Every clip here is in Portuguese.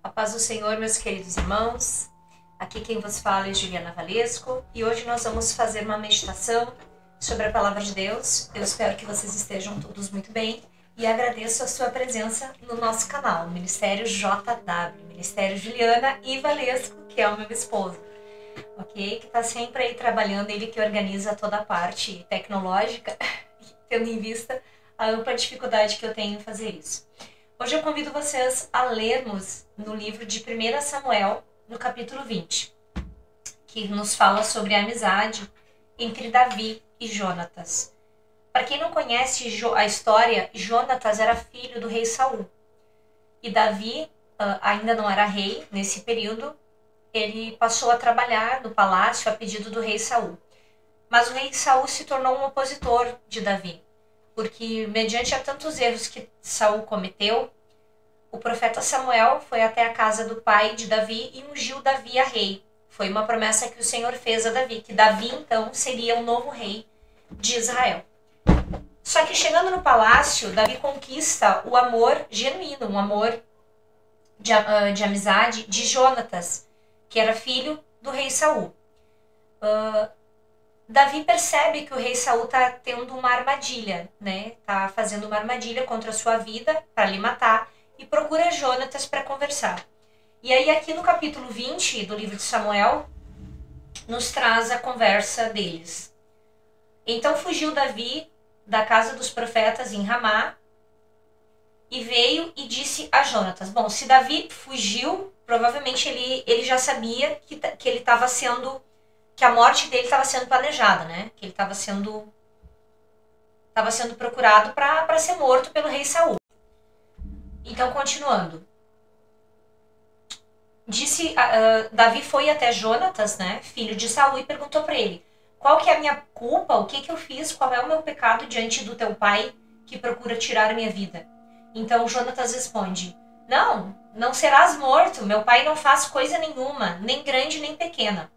A paz do Senhor, meus queridos irmãos. Aqui quem vos fala é Juliana Valesco e hoje nós vamos fazer uma meditação sobre a Palavra de Deus. Eu espero que vocês estejam todos muito bem e agradeço a sua presença no nosso canal, Ministério JW, Ministério Juliana e Valesco, que é o meu esposo, ok? Que está sempre aí trabalhando, ele que organiza toda a parte tecnológica, tendo em vista a ampla dificuldade que eu tenho em fazer isso. Hoje eu convido vocês a lermos no livro de 1 Samuel, no capítulo 20, que nos fala sobre a amizade entre Davi e Jonatas. Para quem não conhece a história, Jonatas era filho do rei Saul. E Davi ainda não era rei nesse período, ele passou a trabalhar no palácio a pedido do rei Saul. Mas o rei Saul se tornou um opositor de Davi, porque mediante a tantos erros que Saul cometeu, o profeta Samuel foi até a casa do pai de Davi e ungiu Davi a rei. Foi uma promessa que o Senhor fez a Davi, que Davi então seria o novo rei de Israel. Só que chegando no palácio, Davi conquista o amor genuíno, um amor de amizade de Jonatas, que era filho do rei Saul. Davi percebe que o rei Saul está tendo uma armadilha, né? Está fazendo uma armadilha contra a sua vida para lhe matar e procura Jonatas para conversar. E aí aqui no capítulo 20 do livro de Samuel nos traz a conversa deles. Então fugiu Davi da casa dos profetas em Ramá e veio e disse a Jonatas. Bom, se Davi fugiu, provavelmente ele já sabia que ele estava sendo... que a morte dele estava sendo planejada, né? Que ele estava sendo procurado para ser morto pelo rei Saul. Então, continuando. Davi foi até Jonatas, né, filho de Saul, e perguntou para ele: qual que é a minha culpa? O que eu fiz? Qual é o meu pecado diante do teu pai que procura tirar a minha vida? Então, Jonatas responde: não serás morto. Meu pai não faz coisa nenhuma, nem grande nem pequena.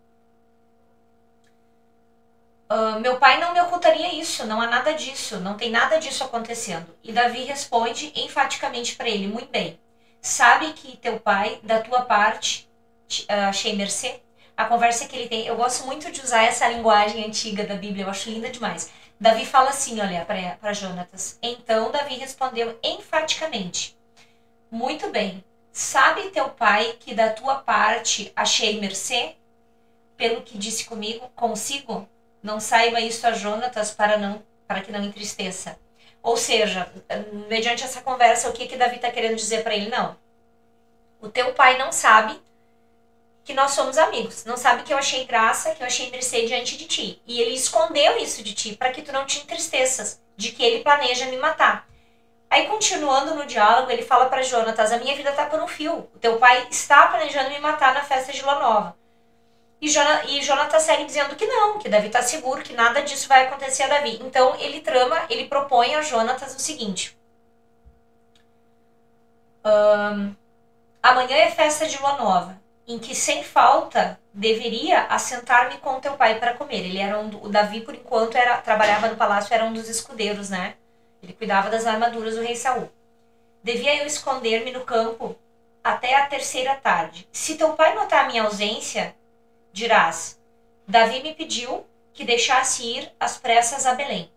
Meu pai não me ocultaria isso, não há nada disso, não tem nada disso acontecendo. E Davi responde enfaticamente para ele: muito bem, sabe que teu pai, da tua parte, achei mercê? A conversa que ele tem, eu gosto muito de usar essa linguagem antiga da Bíblia, eu acho linda demais. Davi fala assim, olha, para Jonatas. Então Davi respondeu enfaticamente: muito bem, sabe teu pai que da tua parte achei mercê? Pelo que disse consigo? Não saiba isto a Jonatas para que não entristeça. Ou seja, mediante essa conversa, o que Davi está querendo dizer para ele? Não. O teu pai não sabe que nós somos amigos. Não sabe que eu achei graça, que eu achei mercê diante de ti. E ele escondeu isso de ti para que tu não te entristeças, de que ele planeja me matar. Aí, continuando no diálogo, ele fala para Jonatas: a minha vida está por um fio. O teu pai está planejando me matar na festa de Lua Nova. E Jonatas segue dizendo que não, que Davi está seguro, que nada disso vai acontecer a Davi. Então ele propõe a Jonatas o seguinte: amanhã é festa de Lua Nova, em que sem falta deveria assentar-me com teu pai para comer. O Davi, por enquanto, trabalhava no palácio, era um dos escudeiros, né? Ele cuidava das armaduras do rei Saul. Devia eu esconder-me no campo até a terceira tarde. Se teu pai notar a minha ausência, dirás: Davi me pediu que deixasse ir às pressas a Belém.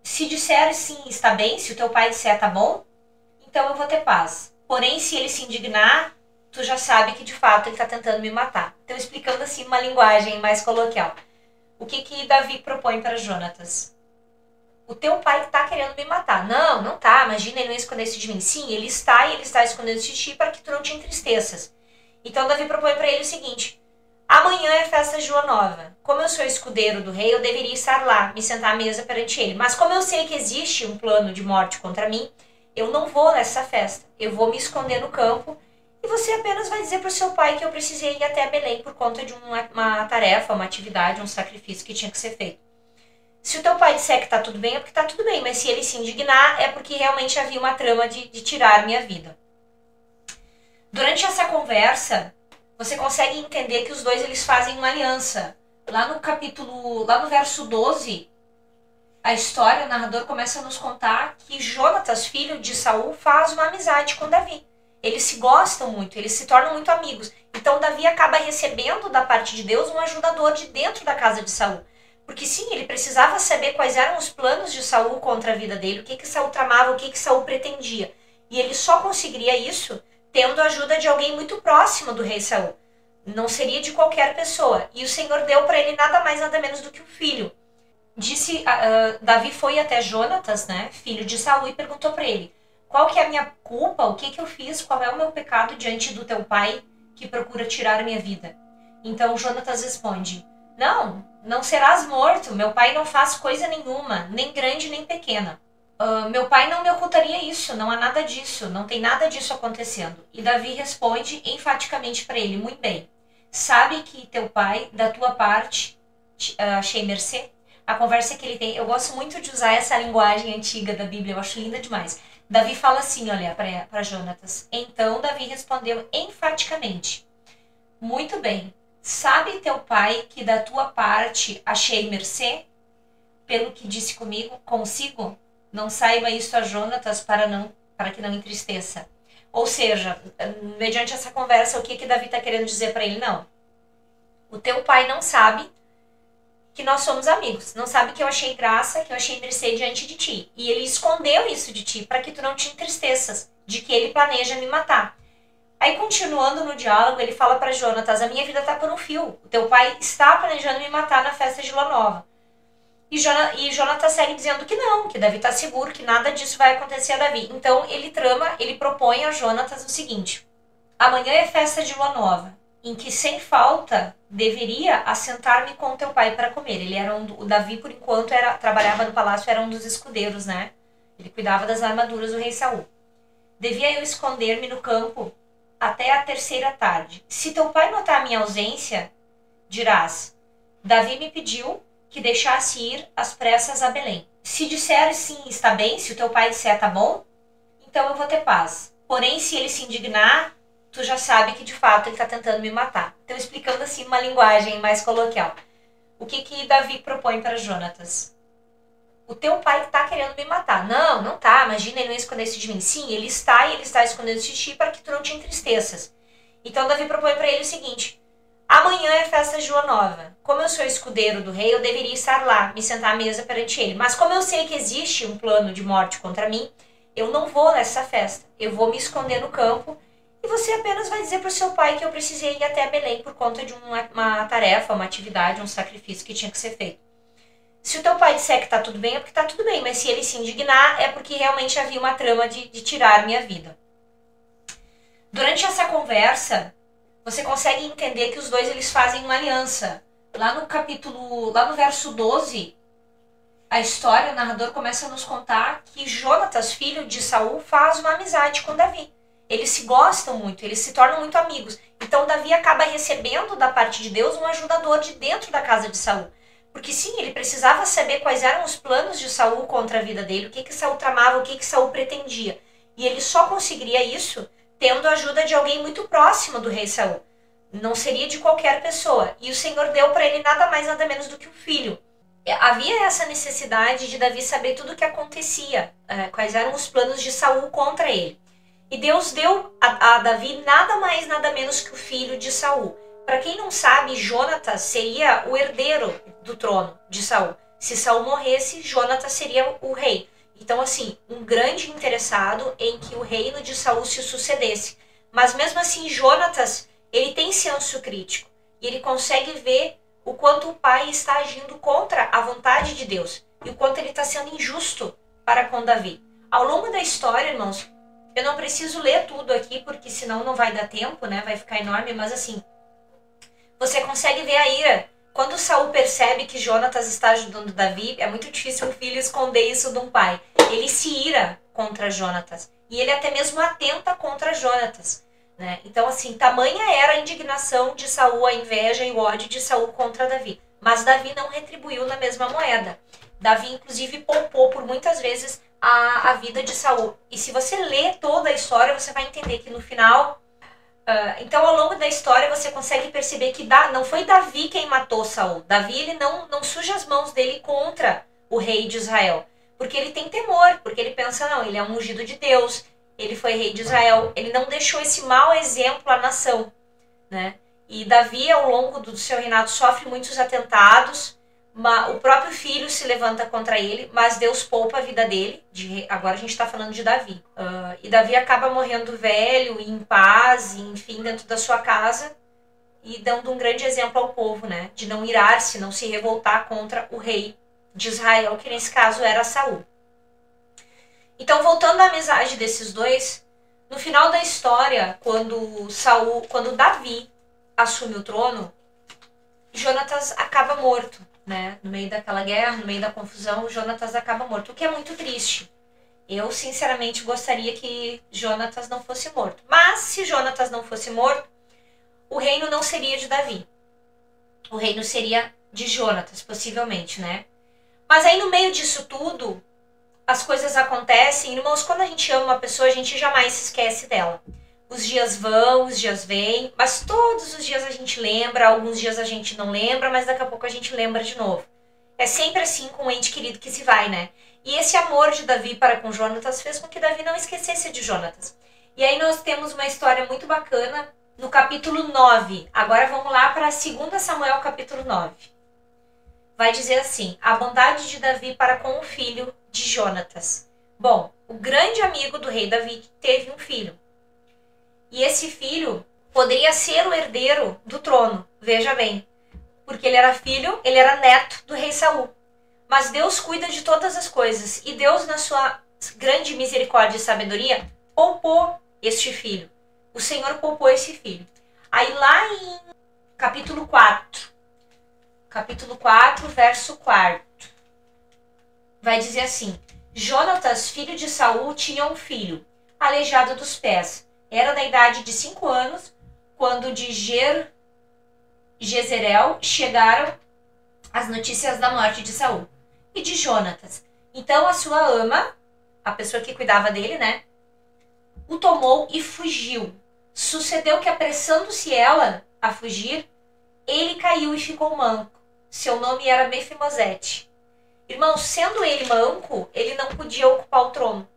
Se disser sim, está bem, se o teu pai disser tá bom, então eu vou ter paz. Porém, se ele se indignar, tu já sabe que de fato ele está tentando me matar. Então, explicando assim uma linguagem mais coloquial. O que Davi propõe para Jonatas? O teu pai está querendo me matar. Não tá. Imagina, ele não esconder-se de mim. Sim, ele está escondendo-se de ti para que tu não te entristeças. Então, Davi propõe para ele o seguinte: amanhã é festa de Lua Nova. Como eu sou escudeiro do rei, eu deveria estar lá, me sentar à mesa perante ele. Mas como eu sei que existe um plano de morte contra mim, eu não vou nessa festa. Eu vou me esconder no campo e você apenas vai dizer para o seu pai que eu precisei ir até Belém por conta de uma tarefa, uma atividade, um sacrifício que tinha que ser feito. Se o teu pai disser que tá tudo bem, é porque tá tudo bem. Mas se ele se indignar, é porque realmente havia uma trama de tirar minha vida. Durante essa conversa, você consegue entender que os dois eles fazem uma aliança. Lá no verso 12, a história, o narrador começa a nos contar que Jonatas, filho de Saul, faz uma amizade com Davi. Eles se gostam muito, eles se tornam muito amigos. Então Davi acaba recebendo da parte de Deus um ajudador de dentro da casa de Saul. Porque sim, ele precisava saber quais eram os planos de Saul contra a vida dele, o que Saul tramava, o que Saul pretendia. E ele só conseguiria isso tendo a ajuda de alguém muito próximo do rei Saul. Não seria de qualquer pessoa. E o Senhor deu para ele nada mais, nada menos do que um filho. Davi foi até Jonatas, né, filho de Saul, e perguntou para ele: qual que é a minha culpa? O que eu fiz? Qual é o meu pecado diante do teu pai que procura tirar minha vida? Então Jonatas responde: não serás morto. Meu pai não faz coisa nenhuma, nem grande nem pequena. Meu pai não me ocultaria isso, não há nada disso, não tem nada disso acontecendo. E Davi responde enfaticamente para ele: muito bem, sabe que teu pai, da tua parte, achei mercê? A conversa que ele tem, eu gosto muito de usar essa linguagem antiga da Bíblia, eu acho linda demais. Davi fala assim, olha, para Jonatas: então Davi respondeu enfaticamente: muito bem, sabe teu pai que da tua parte achei mercê? Pelo que disse consigo? Não saiba isto a Jonatas para que não entristeça. Ou seja, mediante essa conversa, o que Davi está querendo dizer para ele? Não, o teu pai não sabe que nós somos amigos, não sabe que eu achei graça, que eu achei mercê diante de ti. E ele escondeu isso de ti para que tu não te entristeças, de que ele planeja me matar. Aí, continuando no diálogo, ele fala para Jonatas: a minha vida está por um fio, o teu pai está planejando me matar na festa de Lua Nova. E Jonatas segue dizendo que não, que Davi está seguro, que nada disso vai acontecer a Davi. Então ele propõe a Jonatas o seguinte: amanhã é festa de Lua Nova, em que sem falta deveria assentar-me com teu pai para comer. O Davi, por enquanto, trabalhava no palácio, era um dos escudeiros, né? Ele cuidava das armaduras do rei Saul. Devia eu esconder-me no campo até a terceira tarde. Se teu pai notar a minha ausência, dirás: Davi me pediu que deixasse ir às pressas a Belém. Se disser sim, está bem, se o teu pai disser tá bom, então eu vou ter paz. Porém, se ele se indignar, tu já sabe que de fato ele está tentando me matar. Então, explicando assim uma linguagem mais coloquial. O que Davi propõe para Jonatas? O teu pai está querendo me matar. Não tá. Imagina, ele não esconder-se de mim. Sim, ele está escondendo-se de ti para que tu não te entristeças. Então, Davi propõe para ele o seguinte: amanhã é festa de Lua Nova. Como eu sou escudeiro do rei, eu deveria estar lá, me sentar à mesa perante ele. Mas como eu sei que existe um plano de morte contra mim, eu não vou nessa festa. Eu vou me esconder no campo e você apenas vai dizer para o seu pai que eu precisei ir até Belém por conta de uma tarefa, uma atividade, um sacrifício que tinha que ser feito. Se o teu pai disser que tá tudo bem, é porque tá tudo bem. Mas se ele se indignar, é porque realmente havia uma trama de tirar minha vida. Durante essa conversa, você consegue entender que os dois eles fazem uma aliança. Lá no verso 12, a história, o narrador começa a nos contar que Jonatas, filho de Saul, faz uma amizade com Davi. Eles se gostam muito, eles se tornam muito amigos. Então Davi acaba recebendo da parte de Deus um ajudador de dentro da casa de Saul. Porque sim, ele precisava saber quais eram os planos de Saul contra a vida dele, o que Saul tramava, o que Saul pretendia. E ele só conseguiria isso tendo a ajuda de alguém muito próximo do rei Saul. Não seria de qualquer pessoa. E o Senhor deu para ele nada mais, nada menos do que um filho. Havia essa necessidade de Davi saber tudo o que acontecia, quais eram os planos de Saul contra ele. E Deus deu a Davi nada mais, nada menos que o filho de Saul. Para quem não sabe, Jonatas seria o herdeiro do trono de Saul. Se Saul morresse, Jonatas seria o rei. Então, assim, um grande interessado em que o reino de Saul se sucedesse. Mas mesmo assim, Jonatas, ele tem senso crítico. E ele consegue ver o quanto o pai está agindo contra a vontade de Deus. E o quanto ele está sendo injusto para com Davi. Ao longo da história, irmãos, eu não preciso ler tudo aqui, porque senão não vai dar tempo, né? Vai ficar enorme, mas assim, você consegue ver a ira. Quando Saul percebe que Jonatas está ajudando Davi, é muito difícil um filho esconder isso de um pai. Ele se ira contra Jonatas. E ele até mesmo atenta contra Jonatas, né? Então, assim, tamanha era a indignação de Saul, a inveja e o ódio de Saul contra Davi. Mas Davi não retribuiu na mesma moeda. Davi, inclusive, poupou por muitas vezes a vida de Saul. E se você ler toda a história, você vai entender que no final... então, ao longo da história, você consegue perceber que não foi Davi quem matou Saul. Davi, ele não suja as mãos dele contra o rei de Israel? Porque ele tem temor, porque ele pensa, não, ele é um ungido de Deus, ele foi rei de Israel, ele não deixou esse mau exemplo à nação, né? E Davi, ao longo do seu reinado, sofre muitos atentados, o próprio filho se levanta contra ele, mas Deus poupa a vida dele. Agora a gente está falando de Davi. E Davi acaba morrendo velho, em paz, enfim, dentro da sua casa, e dando um grande exemplo ao povo, né? De não irar-se, não se revoltar contra o rei de Israel, que nesse caso era Saul. Então, voltando à amizade desses dois, no final da história, quando Davi assume o trono, Jonatas acaba morto, né? No meio daquela guerra, no meio da confusão, Jonatas acaba morto, o que é muito triste. Eu, sinceramente, gostaria que Jonatas não fosse morto. Mas, se Jonatas não fosse morto, o reino não seria de Davi. O reino seria de Jonatas, possivelmente, né? Mas aí, no meio disso tudo, as coisas acontecem. Irmãos, quando a gente ama uma pessoa, a gente jamais se esquece dela. Os dias vão, os dias vêm, mas todos os dias a gente lembra, alguns dias a gente não lembra, mas daqui a pouco a gente lembra de novo. É sempre assim com um ente querido que se vai, né? E esse amor de Davi para com Jonatas fez com que Davi não esquecesse de Jonatas. E aí nós temos uma história muito bacana no capítulo 9. Agora vamos lá para 2 Samuel, capítulo 9. Vai dizer assim: a bondade de Davi para com o filho de Jonatas. Bom, o grande amigo do rei Davi teve um filho. E esse filho poderia ser o herdeiro do trono, veja bem. Porque ele era filho, ele era neto do rei Saul. Mas Deus cuida de todas as coisas. E Deus, na sua grande misericórdia e sabedoria, poupou este filho. O Senhor poupou esse filho. Aí lá em capítulo 4, verso 4, vai dizer assim: Jonatas, filho de Saul, tinha um filho, aleijado dos pés. Era da idade de 5 anos, quando de Jezreel chegaram as notícias da morte de Saul e de Jonatas. Então a sua ama, a pessoa que cuidava dele, né, o tomou e fugiu. Sucedeu que, apressando-se ela a fugir, ele caiu e ficou manco. Seu nome era Mefibosete. Irmãos, sendo ele manco, ele não podia ocupar o trono.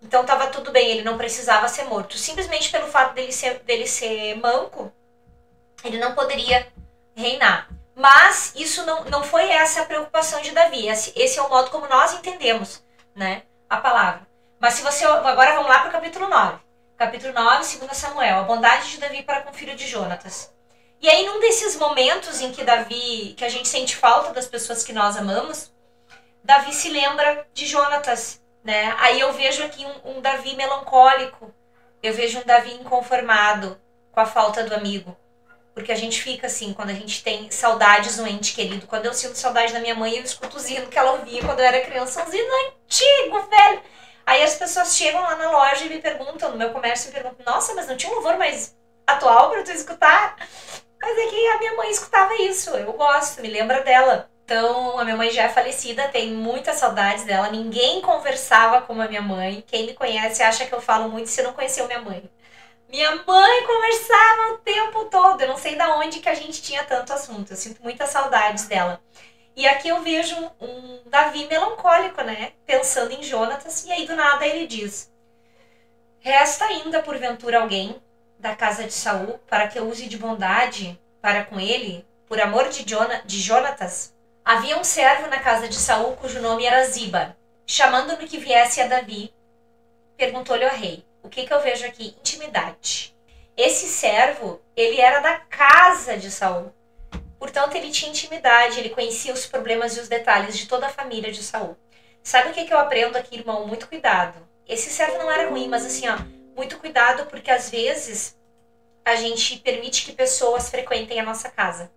Então estava tudo bem, ele não precisava ser morto. Simplesmente pelo fato dele ser manco, ele não poderia reinar. Mas isso não foi essa a preocupação de Davi. Esse é o modo como nós entendemos, né, a palavra. Mas se você... Agora vamos lá para o capítulo 9. Capítulo 9, 2 Samuel. A bondade de Davi para com o filho de Jonatas. E aí, num desses momentos em que que a gente sente falta das pessoas que nós amamos, Davi se lembra de Jonatas, né? Aí eu vejo aqui um Davi melancólico. Eu vejo um Davi inconformado com a falta do amigo. Porque a gente fica assim, quando a gente tem saudades do ente querido. Quando eu sinto saudade da minha mãe, eu escuto o zino que ela ouvia quando eu era criança. Um zino antigo, velho. Aí as pessoas chegam lá na loja e me perguntam, no meu comércio, me perguntam: nossa, mas não tinha um louvor mais atual pra tu escutar? Mas é que a minha mãe escutava isso, eu gosto, me lembra dela. Então, a minha mãe já é falecida, tenho muitas saudades dela. Ninguém conversava como a minha mãe. Quem me conhece acha que eu falo muito se não conheceu minha mãe. Minha mãe conversava o tempo todo. Eu não sei de onde que a gente tinha tanto assunto. Eu sinto muitas saudades dela. E aqui eu vejo um Davi melancólico, né? Pensando em Jonatas. E aí, do nada, ele diz: resta ainda, porventura, alguém da casa de Saul para que eu use de bondade para com ele, por amor de Jonatas? Havia um servo na casa de Saul cujo nome era Ziba. Chamando-no que viesse a Davi, perguntou-lhe ao rei: o que eu vejo aqui? Intimidade. Esse servo, ele era da casa de Saul. Portanto, ele tinha intimidade, ele conhecia os problemas e os detalhes de toda a família de Saul. Sabe o que eu aprendo aqui, irmão? Muito cuidado. Esse servo não era ruim, mas assim, ó, muito cuidado, porque às vezes a gente permite que pessoas frequentem a nossa casa.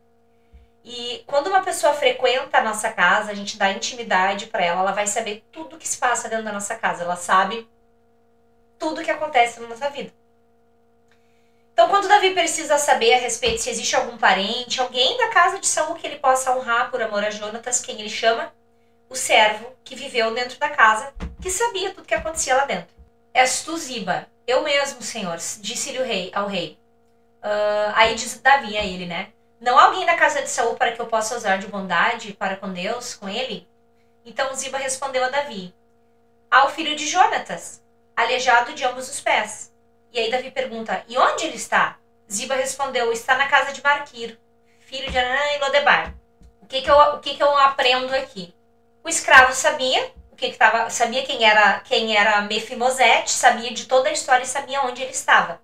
E quando uma pessoa frequenta a nossa casa, a gente dá intimidade para ela, ela vai saber tudo o que se passa dentro da nossa casa. Ela sabe tudo o que acontece na nossa vida. Então, quando Davi precisa saber a respeito se existe algum parente, alguém da casa de Saul que ele possa honrar por amor a Jonatas, quem ele chama? O servo que viveu dentro da casa, que sabia tudo o que acontecia lá dentro. És tu, Ziba? Eu mesmo, senhor, disse-lhe ao rei. Aí diz Davi a ele, né? Não há alguém da casa de Saul para que eu possa usar de bondade para com Deus, com ele? Então Ziba respondeu a Davi: ao filho de Jonatas, aleijado de ambos os pés. E aí Davi pergunta: e onde ele está? Ziba respondeu: está na casa de Marquir, filho de Anã e Lodebar. O que eu aprendo aqui? O escravo sabia sabia quem era Mefimosete, sabia de toda a história e sabia onde ele estava.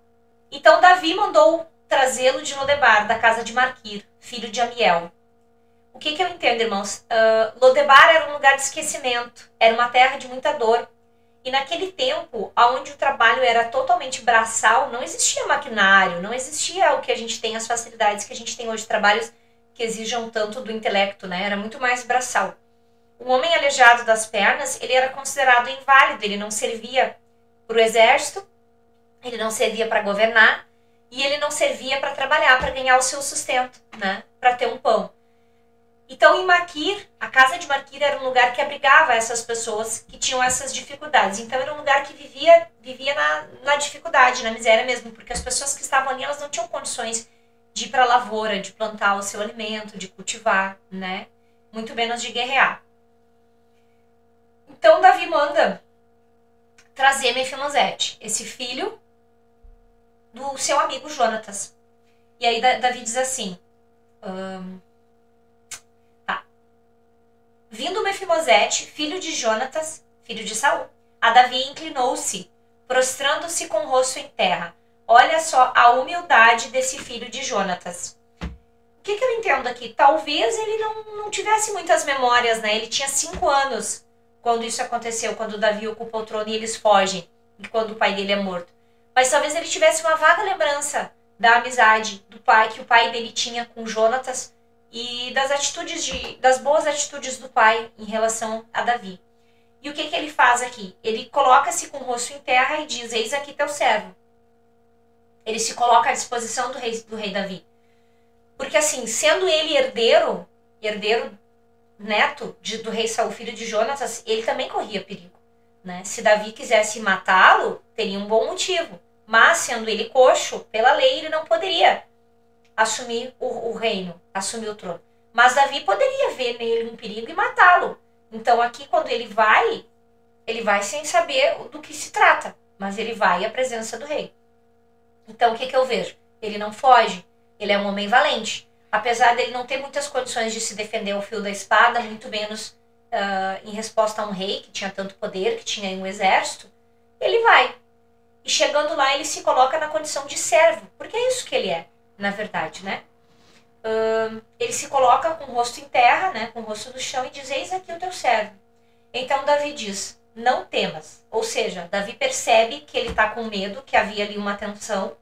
Então Davi mandou trazê-lo de Lodebar, da casa de Marquir, filho de Amiel. O que eu entendo, irmãos? Lodebar era um lugar de esquecimento, era uma terra de muita dor. E naquele tempo, onde o trabalho era totalmente braçal, não existia maquinário, não existia o que a gente tem, as facilidades que a gente tem hoje, trabalhos que exijam tanto do intelecto, né? Era muito mais braçal. Um homem aleijado das pernas, ele era considerado inválido, ele não servia para o exército, ele não servia para governar e ele não servia para trabalhar, para ganhar o seu sustento, né? Para ter um pão. Então, em Maquir, a casa de Maquir era um lugar que abrigava essas pessoas que tinham essas dificuldades. Então, era um lugar que vivia na dificuldade, na miséria mesmo, porque as pessoas que estavam ali, elas não tinham condições de ir para a lavoura, de plantar o seu alimento, de cultivar, né? Muito menos de guerrear. Então, Davi manda trazer Mefimosete, esse filho do seu amigo Jonatas. E aí Davi diz assim... Vindo Mefimosete, filho de Jonatas, filho de Saul, a Davi inclinou-se, prostrando-se com o rosto em terra. Olha só a humildade desse filho de Jonatas. O que eu entendo aqui? Talvez ele não tivesse muitas memórias, né? Ele tinha 5 anos quando isso aconteceu, quando Davi ocupa o trono e eles fogem, e quando o pai dele é morto. Mas talvez ele tivesse uma vaga lembrança da amizade do pai, que o pai dele tinha com Jonatas, e das boas atitudes do pai em relação a Davi. E o que ele faz aqui? Ele coloca-se com o rosto em terra e diz: eis aqui teu servo. Ele se coloca à disposição do rei Davi. Porque assim, sendo ele herdeiro neto do rei Saul, filho de Jonatas, ele também corria perigo, né? Se Davi quisesse matá-lo, teria um bom motivo. Mas, sendo ele coxo, pela lei, ele não poderia assumir o reino, assumir o trono. Mas Davi poderia ver nele um perigo e matá-lo. Então aqui, quando ele vai sem saber do que se trata, mas ele vai à presença do rei. Então o que eu vejo? Ele não foge, ele é um homem valente. Apesar dele não ter muitas condições de se defender ao fio da espada, muito menos em resposta a um rei que tinha tanto poder, que tinha um exército, ele vai. E chegando lá, ele se coloca na condição de servo, porque é isso que ele é, na verdade, né? Ele se coloca com o rosto em terra, né, com o rosto no chão, e diz: eis aqui o teu servo. Então Davi diz: não temas. Ou seja, Davi percebe que ele está com medo, que havia ali uma tensão,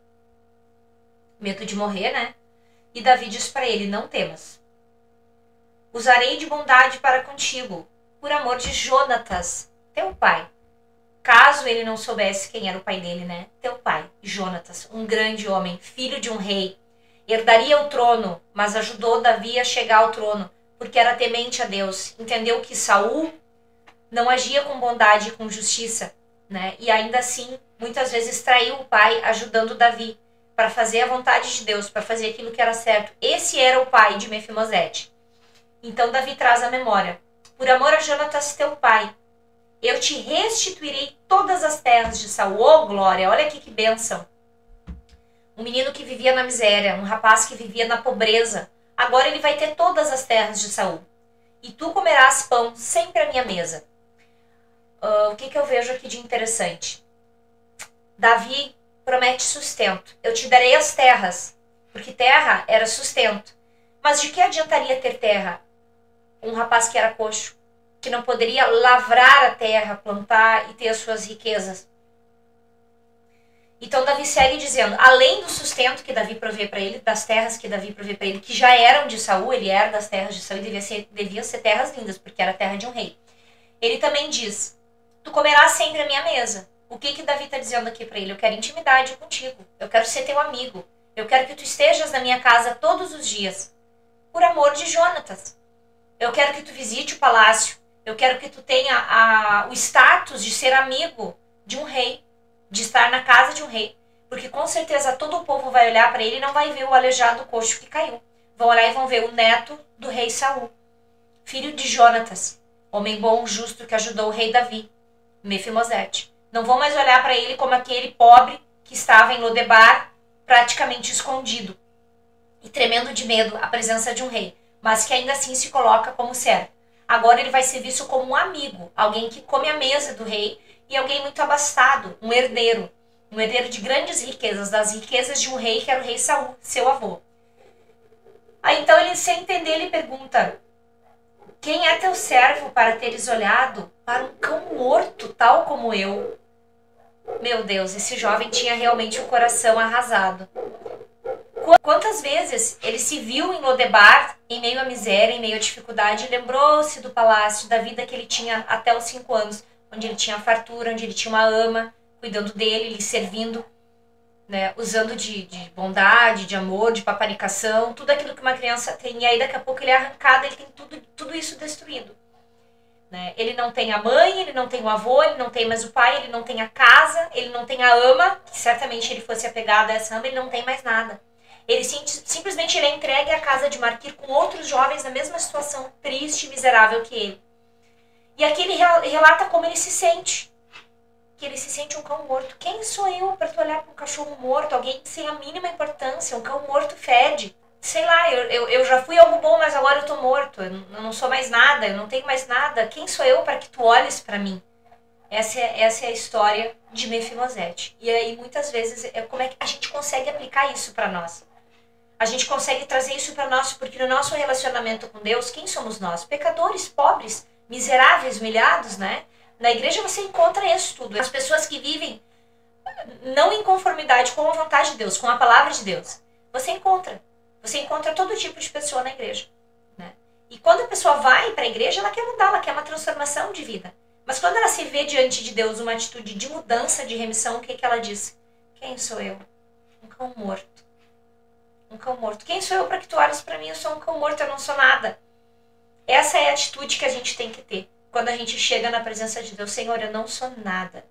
medo de morrer, né? E Davi diz para ele: não temas. Usarei de bondade para contigo, por amor de Jonatas, teu pai. Caso ele não soubesse quem era o pai dele, né? Teu pai, Jonatas, um grande homem, filho de um rei, herdaria o trono, mas ajudou Davi a chegar ao trono, porque era temente a Deus. Entendeu que Saul não agia com bondade e com justiça, né? E ainda assim, muitas vezes traiu o pai, ajudando Davi para fazer a vontade de Deus, para fazer aquilo que era certo. Esse era o pai de Mefimosete. Então Davi traz a memória: por amor a Jonatas, teu pai, eu te restituirei todas as terras de Saul. Oh, glória! Olha aqui que bênção. Um menino que vivia na miséria, um rapaz que vivia na pobreza, agora ele vai ter todas as terras de Saul. E tu comerás pão sempre à minha mesa. O que eu vejo aqui de interessante? Davi promete sustento. Eu te darei as terras, porque terra era sustento. Mas de que adiantaria ter terra? Um rapaz que era coxo, que não poderia lavrar a terra, plantar e ter as suas riquezas. Então Davi segue dizendo: além do sustento que Davi provê para ele, das terras que Davi provê para ele, que já eram de Saul, ele era das terras de Saul e deviam ser terras lindas, porque era a terra de um rei. Ele também diz: tu comerás sempre a minha mesa. O que Davi está dizendo aqui para ele? Eu quero intimidade contigo, eu quero ser teu amigo, eu quero que tu estejas na minha casa todos os dias, por amor de Jonatas. Eu quero que tu visite o palácio, eu quero que tu tenha o status de ser amigo de um rei, de estar na casa de um rei, porque com certeza todo o povo vai olhar para ele e não vai ver o aleijado coxo que caiu. Vão olhar e vão ver o neto do rei Saul, filho de Jonatas, homem bom, justo, que ajudou o rei Davi, Mefimosete. Não vão mais olhar para ele como aquele pobre que estava em Lodebar, praticamente escondido e tremendo de medo à presença de um rei, mas que ainda assim se coloca como servo. Agora ele vai ser visto como um amigo, alguém que come à mesa do rei e alguém muito abastado, um herdeiro de grandes riquezas, das riquezas de um rei que era o rei Saul, seu avô. Aí então ele, sem entender, ele pergunta: quem é teu servo para teres olhado para um cão morto, tal como eu? Meu Deus, esse jovem tinha realmente o coração arrasado. Quantas vezes ele se viu em Lodebar, em meio à miséria, em meio à dificuldade, e lembrou-se do palácio, da vida que ele tinha até os 5 anos, onde ele tinha fartura, onde ele tinha uma ama cuidando dele, lhe servindo, né, usando de bondade, de amor, de paparicação, tudo aquilo que uma criança tem. E aí daqui a pouco ele é arrancado, ele tem tudo isso destruído. Né? Ele não tem a mãe, ele não tem o avô, ele não tem mais o pai, ele não tem a casa, ele não tem a ama, que certamente ele fosse apegado a essa ama, ele não tem mais nada. Ele simplesmente ele é entregue à casa de Maquir com outros jovens na mesma situação triste e miserável que ele. E aqui ele relata como ele se sente. Que ele se sente um cão morto. Quem sou eu para tu olhar para um cachorro morto? Alguém sem a mínima importância. Um cão morto fede. Sei lá, eu já fui algo bom, mas agora eu tô morto. Eu não sou mais nada, eu não tenho mais nada. Quem sou eu para que tu olhes para mim? Essa é a história de Mefimosete. E aí muitas vezes, como é que a gente consegue aplicar isso para nós? A gente consegue trazer isso para nós, porque no nosso relacionamento com Deus, quem somos nós? Pecadores, pobres, miseráveis, humilhados, né? Na igreja você encontra isso tudo. As pessoas que vivem não em conformidade com a vontade de Deus, com a palavra de Deus. Você encontra todo tipo de pessoa na igreja. Né? E quando a pessoa vai para a igreja, ela quer mudar, ela quer uma transformação de vida. Mas quando ela se vê diante de Deus uma atitude de mudança, de remissão, o que ela diz? Quem sou eu? Um cão morto. Um cão morto. Quem sou eu para que tu olhes para mim? Eu sou um cão morto, eu não sou nada. Essa é a atitude que a gente tem que ter. Quando a gente chega na presença de Deus, Senhor, eu não sou nada.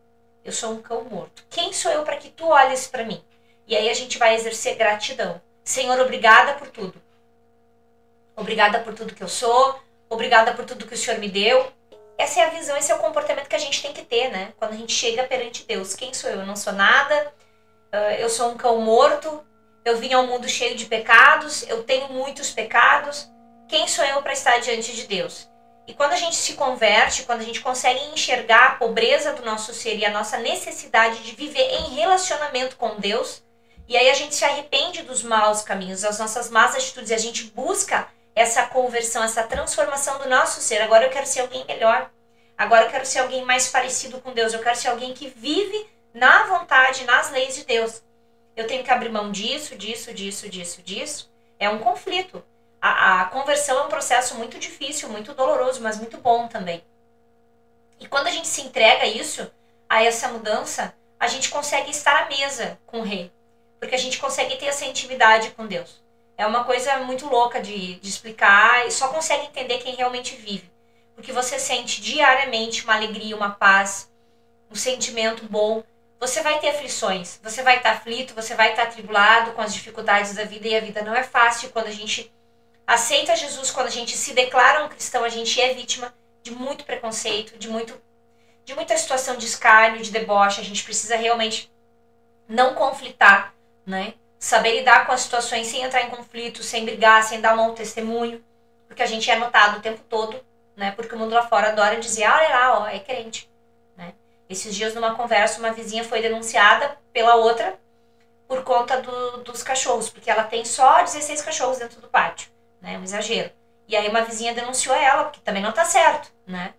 Eu sou um cão morto. Quem sou eu para que tu olhes para mim? E aí a gente vai exercer gratidão. Senhor, obrigada por tudo. Obrigada por tudo que eu sou. Obrigada por tudo que o Senhor me deu. Essa é a visão, esse é o comportamento que a gente tem que ter, né? Quando a gente chega perante Deus. Quem sou eu? Eu não sou nada. Eu sou um cão morto. Eu vim ao mundo cheio de pecados. Eu tenho muitos pecados. Quem sou eu para estar diante de Deus? E quando a gente se converte, quando a gente consegue enxergar a pobreza do nosso ser e a nossa necessidade de viver em relacionamento com Deus, e aí a gente se arrepende dos maus caminhos, das nossas más atitudes, e a gente busca essa conversão, essa transformação do nosso ser. Agora eu quero ser alguém melhor. Agora eu quero ser alguém mais parecido com Deus. Eu quero ser alguém que vive na vontade, nas leis de Deus. Eu tenho que abrir mão disso. É um conflito. A conversão é um processo muito difícil, muito doloroso, mas muito bom também. E quando a gente se entrega a essa mudança, a gente consegue estar à mesa com o rei. Porque a gente consegue ter essa intimidade com Deus. É uma coisa muito louca de explicar e só consegue entender quem realmente vive. Porque você sente diariamente uma alegria, uma paz, um sentimento bom. Você vai ter aflições, você vai estar aflito, você vai estar atribulado com as dificuldades da vida. E a vida não é fácil. Quando a gente aceita Jesus, quando a gente se declara um cristão, a gente é vítima de muito preconceito, de muita situação de escárnio, de deboche. A gente precisa realmente não conflitar, né? Saber lidar com as situações sem entrar em conflito, sem brigar, sem dar um mau testemunho, porque a gente é notado o tempo todo, né? Porque o mundo lá fora adora dizer, olha lá, ó, é crente, né? Esses dias numa conversa, uma vizinha foi denunciada pela outra por conta dos cachorros, porque ela tem só 16 cachorros dentro do pátio, né? Um exagero. E aí uma vizinha denunciou ela, porque também não tá certo, né?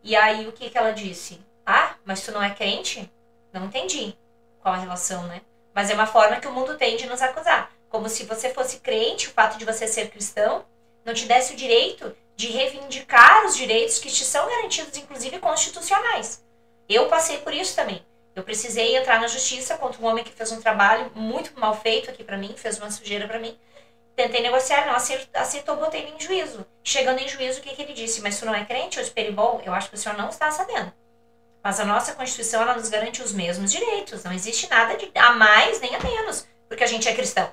E aí o que ela disse? Ah, mas tu não é crente? Não entendi qual a relação, né? Mas é uma forma que o mundo tem de nos acusar. Como se você fosse crente, o fato de você ser cristão não te desse o direito de reivindicar os direitos que te são garantidos, inclusive constitucionais. Eu passei por isso também. Eu precisei entrar na justiça contra um homem que fez um trabalho muito mal feito aqui pra mim, fez uma sujeira pra mim. Tentei negociar, não aceitou, botei ele em juízo. Chegando em juízo, o que ele disse? Mas tu não é crente? Eu esperei, bom, eu acho que o senhor não está sabendo. Mas a nossa Constituição, ela nos garante os mesmos direitos. Não existe nada de a mais nem a menos, porque a gente é cristão.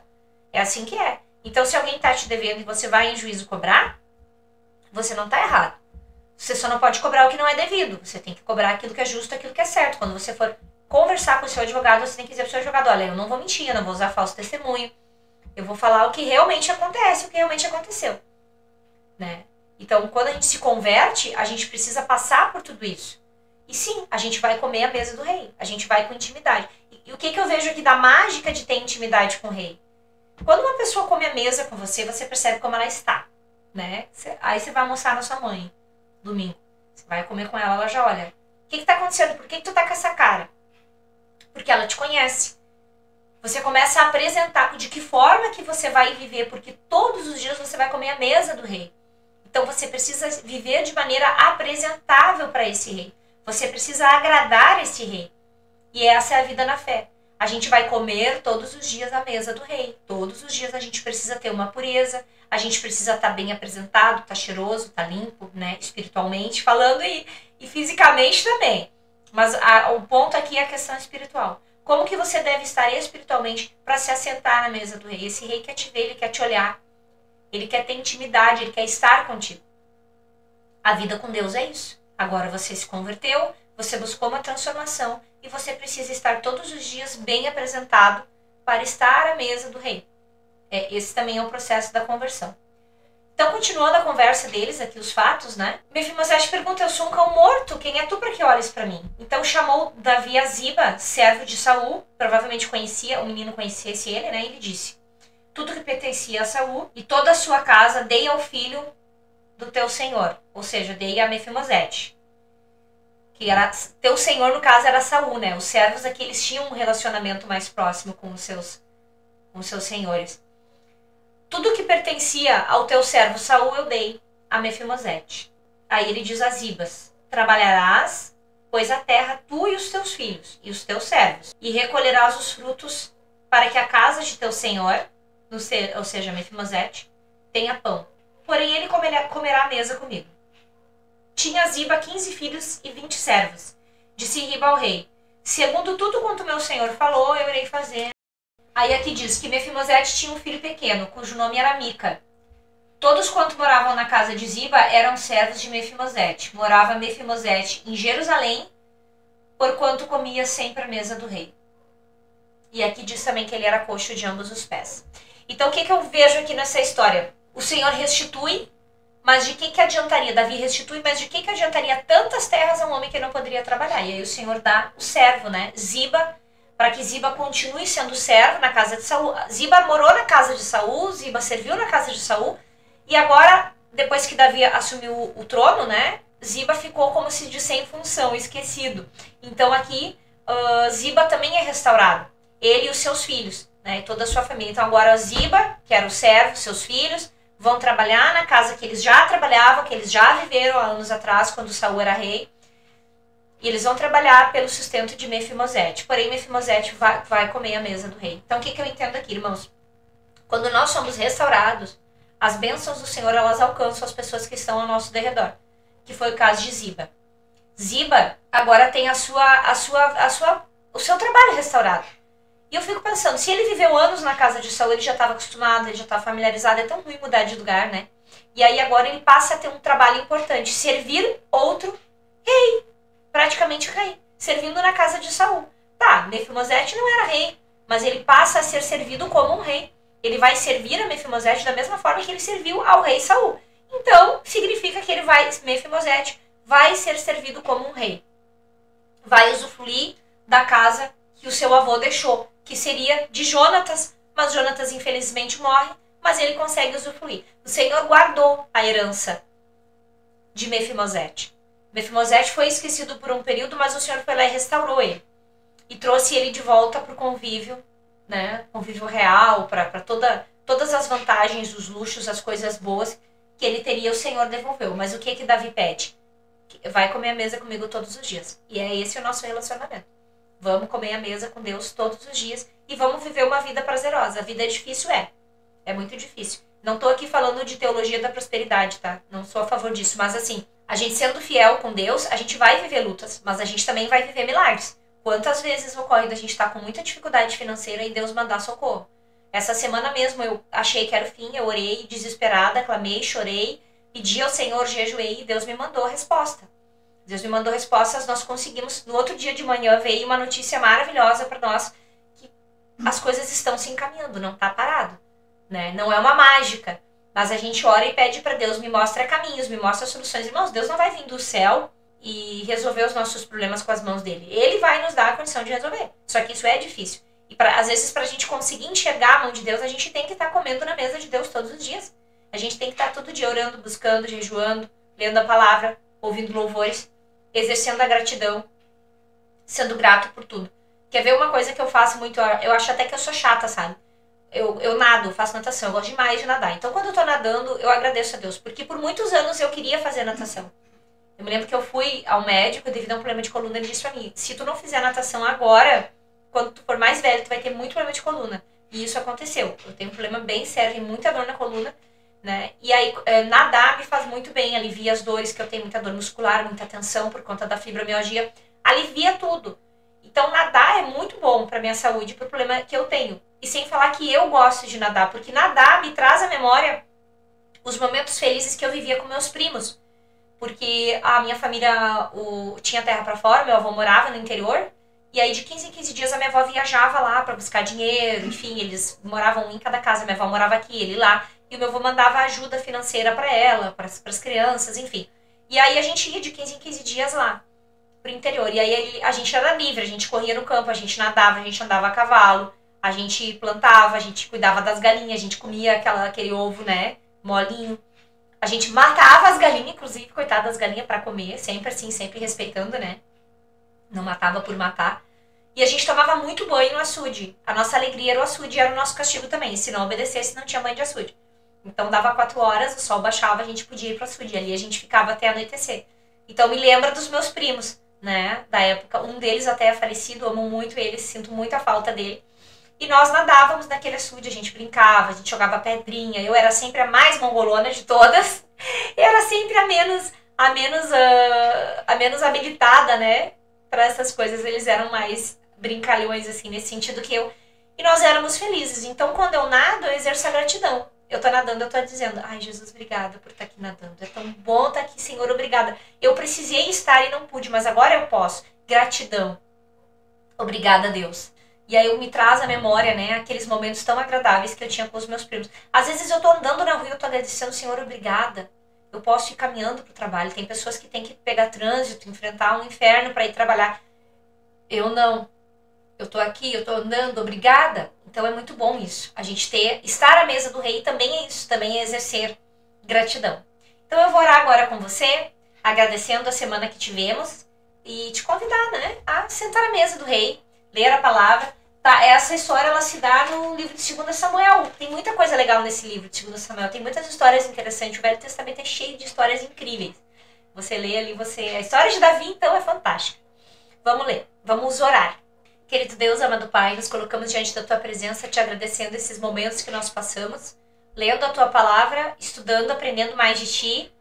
É assim que é. Então, se alguém está te devendo e você vai em juízo cobrar, você não está errado. Você só não pode cobrar o que não é devido. Você tem que cobrar aquilo que é justo, aquilo que é certo. Quando você for conversar com o seu advogado, você tem que dizer pro seu advogado, olha, eu não vou mentir, eu não vou usar falso testemunho. Eu vou falar o que realmente acontece, o que realmente aconteceu. Né? Então, quando a gente se converte, a gente precisa passar por tudo isso. E sim, a gente vai comer a mesa do rei. A gente vai com intimidade. E o que eu vejo aqui da mágica de ter intimidade com o rei? Quando uma pessoa come a mesa com você, você percebe como ela está. Né? Aí você vai almoçar na sua mãe, domingo. Você vai comer com ela, ela já olha. O que está acontecendo? Por que tu tá com essa cara? Porque ela te conhece. Você começa a apresentar de que forma que você vai viver, porque todos os dias você vai comer a mesa do rei. Então você precisa viver de maneira apresentável para esse rei. Você precisa agradar esse rei. E essa é a vida na fé. A gente vai comer todos os dias a mesa do rei. Todos os dias a gente precisa ter uma pureza. A gente precisa estar bem apresentado, estar cheiroso, estar limpo, né? Espiritualmente falando e fisicamente também. Mas o ponto aqui é a questão espiritual. Como que você deve estar espiritualmente para se assentar na mesa do rei? Esse rei quer te ver, ele quer te olhar. Ele quer ter intimidade, ele quer estar contigo. A vida com Deus é isso. Agora você se converteu, você buscou uma transformação e você precisa estar todos os dias bem apresentado para estar à mesa do rei. Esse também é o processo da conversão. Então, continuando a conversa deles, aqui os fatos, né? Mefibosete pergunta, eu sou um cão morto, quem é tu para que olhes para mim? Então chamou Davi a Ziba, servo de Saul, provavelmente conhecia, o menino conhecesse ele, né? E ele disse, tudo que pertencia a Saul e toda a sua casa dei ao filho do teu senhor, ou seja, dei a Mefibosete. Que era, teu senhor no caso era Saul, né? Os servos aqui eles tinham um relacionamento mais próximo com os seus senhores. Tudo que pertencia ao teu servo Saul eu dei a Mefibosete. Aí ele diz a Zibas, trabalharás, pois a terra tu e os teus filhos e os teus servos, e recolherás os frutos para que a casa de teu senhor, ou seja, Mefibosete, tenha pão. Porém ele comerá à mesa comigo. Tinha Ziba 15 filhos e 20 servos. Disse Riba ao rei, segundo tudo quanto meu senhor falou, eu irei fazer. Aí aqui diz que Mefibosete tinha um filho pequeno, cujo nome era Mica. Todos quanto moravam na casa de Ziba eram servos de Mefibosete. Morava Mefibosete em Jerusalém, porquanto comia sempre à mesa do rei. E aqui diz também que ele era coxo de ambos os pés. Então o que eu vejo aqui nessa história? O Senhor restitui, mas de que adiantaria? Davi restitui, mas de que adiantaria tantas terras a um homem que não poderia trabalhar? E aí o Senhor dá o servo, né? Ziba, para que Ziba continue sendo servo na casa de Saul. Ziba morou na casa de Saul, Ziba serviu na casa de Saul, e agora, depois que Davi assumiu o trono, né, Ziba ficou como se diz sem função, esquecido. Então aqui, Ziba também é restaurado, ele e os seus filhos, né, e toda a sua família. Então agora Ziba, que era o servo, seus filhos, vão trabalhar na casa que eles já trabalhavam, que eles já viveram há anos atrás, quando Saul era rei. E eles vão trabalhar pelo sustento de Mefibosete. Porém, Mefibosete vai comer a mesa do rei. Então, o que eu entendo aqui, irmãos? Quando nós somos restaurados, as bênçãos do Senhor, elas alcançam as pessoas que estão ao nosso derredor. Que foi o caso de Ziba. Ziba agora tem o seu trabalho restaurado. E eu fico pensando, se ele viveu anos na casa de Saul, ele já estava acostumado, ele já estava familiarizado, é tão ruim mudar de lugar, né? E aí agora ele passa a ter um trabalho importante, servir outro rei. Praticamente rei, servindo na casa de Saul. Tá, Mefibosete não era rei, mas ele passa a ser servido como um rei. Ele vai servir a Mefibosete da mesma forma que ele serviu ao rei Saul. Então, significa que Mefibosete vai ser servido como um rei. Vai usufruir da casa que o seu avô deixou, que seria de Jonatas, mas Jonatas infelizmente morre, mas ele consegue usufruir. O Senhor guardou a herança de Mefibosete. Mefibosete foi esquecido por um período, mas o Senhor foi lá e restaurou ele. E trouxe ele de volta para o convívio, né? Convívio real, para todas as vantagens, os luxos, as coisas boas que ele teria, o Senhor devolveu. Mas o que Davi pede? Vai comer a mesa comigo todos os dias. E é esse o nosso relacionamento. Vamos comer a mesa com Deus todos os dias e vamos viver uma vida prazerosa. A vida é difícil, é muito difícil. Não estou aqui falando de teologia da prosperidade, tá? Não sou a favor disso, mas assim, a gente sendo fiel com Deus, a gente vai viver lutas, mas a gente também vai viver milagres. Quantas vezes ocorre da gente estar com muita dificuldade financeira e Deus mandar socorro? Essa semana mesmo eu achei que era o fim, eu orei desesperada, clamei, chorei, pedi ao Senhor, jejuei e Deus me mandou a resposta. Deus me mandou respostas, nós conseguimos. No outro dia de manhã veio uma notícia maravilhosa para nós, que as coisas estão se encaminhando, não está parado, né? Não é uma mágica, mas a gente ora e pede para Deus, me mostra caminhos, me mostra soluções. Irmãos, Deus não vai vir do céu e resolver os nossos problemas com as mãos dele. Ele vai nos dar a condição de resolver. Só que isso é difícil. E às vezes, para a gente conseguir enxergar a mão de Deus, a gente tem que estar comendo na mesa de Deus todos os dias. A gente tem que estar todo dia orando, buscando, jejuando, lendo a palavra, ouvindo louvores, exercendo a gratidão, sendo grato por tudo. Quer ver uma coisa que eu faço muito? Eu acho até que eu sou chata, sabe? Eu nado, faço natação, eu gosto demais de nadar. Então, quando eu tô nadando, eu agradeço a Deus. Porque por muitos anos eu queria fazer natação. Eu me lembro que eu fui ao médico devido a um problema de coluna. Ele disse pra mim, se tu não fizer natação agora, quando tu for mais velho, tu vai ter muito problema de coluna. E isso aconteceu. Eu tenho um problema bem sério, tenho muita dor na coluna, né? E aí, nadar me faz muito bem, alivia as dores, que eu tenho muita dor muscular, muita tensão por conta da fibromialgia. Alivia tudo. Então, nadar é muito bom pra minha saúde, pro problema que eu tenho. E sem falar que eu gosto de nadar, porque nadar me traz à memória os momentos felizes que eu vivia com meus primos. Porque a minha família tinha terra pra fora, meu avô morava no interior, e aí de 15 em 15 dias a minha avó viajava lá pra buscar dinheiro, enfim, eles moravam um em cada casa, minha avó morava aqui, ele lá, e o meu avô mandava ajuda financeira pra ela, pras crianças, enfim. E aí a gente ia de 15 em 15 dias lá pro interior, e aí a gente era livre, a gente corria no campo, a gente nadava, a gente andava a cavalo, a gente plantava, a gente cuidava das galinhas, a gente comia aquele ovo, né, molinho. A gente matava as galinhas, inclusive, coitada das galinhas, pra comer, sempre assim, sempre respeitando, né? Não matava por matar. E a gente tomava muito banho no açude. A nossa alegria era o açude, era o nosso castigo também. Se não obedecesse, não tinha banho de açude. Então dava 4 horas, o sol baixava, a gente podia ir pro açude. Ali a gente ficava até anoitecer. Então me lembra dos meus primos, né? Da época. Um deles até é falecido, amo muito ele, sinto muita falta dele. E nós nadávamos naquele açude, a gente brincava, a gente jogava pedrinha. Eu era sempre a mais mongolona de todas. Eu era sempre a menos habilitada, né? Para essas coisas. Eles eram mais brincalhões, assim, nesse sentido que eu. E nós éramos felizes. Então, quando eu nado, eu exerço a gratidão. Eu tô nadando, eu tô dizendo, ai, Jesus, obrigada por estar aqui nadando. É tão bom estar aqui, Senhor, obrigada. Eu precisei estar e não pude, mas agora eu posso. Gratidão. Obrigada, Deus. E aí me traz à memória, né, aqueles momentos tão agradáveis que eu tinha com os meus primos. Às vezes eu tô andando na rua e eu tô agradecendo, Senhor, obrigada. Eu posso ir caminhando pro trabalho. Tem pessoas que têm que pegar trânsito, enfrentar um inferno para ir trabalhar. Eu não. Eu tô aqui, eu tô andando, obrigada. Então é muito bom isso. A gente estar à mesa do rei também é isso, também é exercer gratidão. Então eu vou orar agora com você, agradecendo a semana que tivemos e te convidar, né, a sentar à mesa do rei, ler a palavra. Tá, essa história ela se dá no livro de 2 Samuel. Tem muita coisa legal nesse livro de 2 Samuel. Tem muitas histórias interessantes. O Velho Testamento é cheio de histórias incríveis. Você lê ali, a história de Davi, então, é fantástica. Vamos ler, vamos orar. Querido Deus, amado Pai, nos colocamos diante da Tua presença, te agradecendo esses momentos que nós passamos, lendo a Tua palavra, estudando, aprendendo mais de Ti,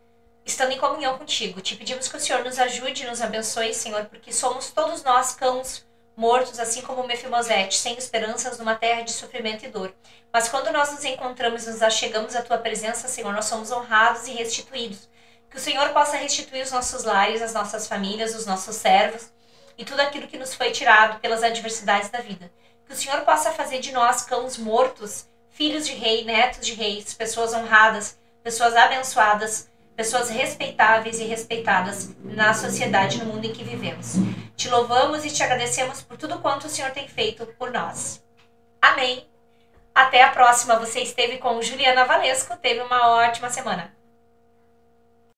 estando em comunhão contigo. Te pedimos que o Senhor nos ajude, nos abençoe, Senhor, porque somos todos nós cãos mortos, assim como Mefibosete, sem esperanças numa terra de sofrimento e dor. Mas quando nós nos encontramos e nos achegamos à Tua presença, Senhor, nós somos honrados e restituídos. Que o Senhor possa restituir os nossos lares, as nossas famílias, os nossos servos e tudo aquilo que nos foi tirado pelas adversidades da vida. Que o Senhor possa fazer de nós cãos mortos, filhos de rei, netos de reis, pessoas honradas, pessoas abençoadas, pessoas respeitáveis e respeitadas na sociedade, no mundo em que vivemos. Te louvamos e te agradecemos por tudo quanto o Senhor tem feito por nós. Amém. Até a próxima. Você esteve com Juliana Valesco. Teve uma ótima semana.